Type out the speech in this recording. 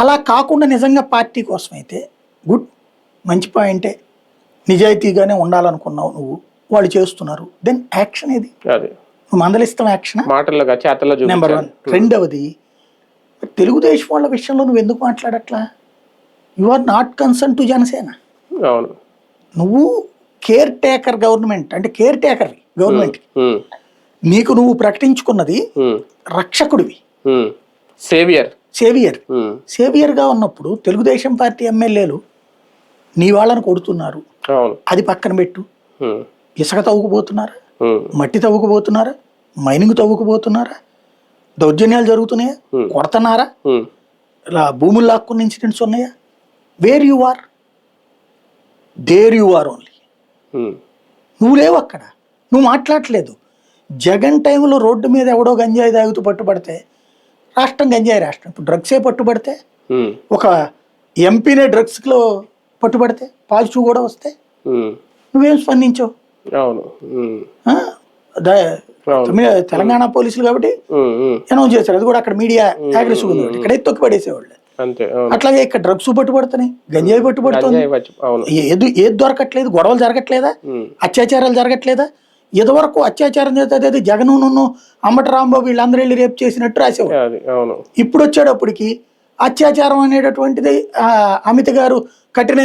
అలా కాకుండా నిజంగా పార్టీ కోసం అయితే గుడ్, మంచి పాయింటే, నిజాయితీగానే ఉండాలనుకున్నావు నువ్వు, వాళ్ళు చేస్తున్నారు, దెన్ యాక్షన్ ఏది? అదే నువ్వు మందలిస్తాం యాక్షన్ మాటలుగా చేతల్లో నెంబర్ 1. రెండవది, తెలుగుదేశం వాళ్ళ విషయంలో నువ్వు ఎందుకు మాట్లాడట్లా? You are not concern to Janasena. అవును. నువ్వు కేర్ టేకర్ గవర్నమెంట్, అంటే కేర్ టేకర్ గవర్నమెంట్, నీకు నువ్వు ప్రకటించుకున్నది రక్షకుడివి, సేవియర్గా ఉన్నప్పుడు తెలుగుదేశం పార్టీ ఎమ్మెల్యేలు నీ వాళ్ళని కొడుతున్నారు, అది పక్కన పెట్టు. ఇసుక తవ్వుకుపోతున్నారా, మట్టి తవ్వుకుపోతున్నారా, మైనింగ్ తవ్వుకుపోతున్నారా, దౌర్జన్యాలు జరుగుతున్నాయా, కొడుతున్నారా, ఇలా భూములు లాక్కున్న ఇన్సిడెంట్స్ ఉన్నాయా? Where you are, there you are only. నువ్వు లేవు అక్కడ, నువ్వు మాట్లాడట్లేదు. జగన్ టైంలో రోడ్డు మీద ఎవడో గంజాయి తాగుతూ పట్టుబడితే, రాష్ట్రం గంజాయి రాష్ట్రం, ఇప్పుడు డ్రగ్సే పట్టుబడితే, ఒక ఎంపీనే డ్రగ్స్లో పట్టుబడితే, పాజిటివ్ కూడా వస్తే నువ్వేం స్పందించావు? తెలంగాణ పోలీసులు కాబట్టి అనౌన్స్ చేశారు, అది కూడా అక్కడ మీడియా అగ్రెసివ్ ఉంది, ఇక్కడే తొక్కి పడేసేవాళ్ళు. అట్లాగే ఇక్కడ డ్రగ్స్ పట్టుబడుతున్నాయి, గంజాయి పట్టుబడుతుంది, ఏది దొరకట్లేదు, గొడవలు జరగట్లేదా, అత్యాచారాలు జరగట్లేదా? ఇదివరకు అత్యాచారం చేస్తే జగన్ అంబటి రాంబాబు వీళ్ళందరూ వెళ్ళి రేపు చేసినట్టు రాసేవాడు. ఇప్పుడు వచ్చేటప్పటికి అత్యాచారం అనేటటువంటిది అమిత్ గారు కఠిన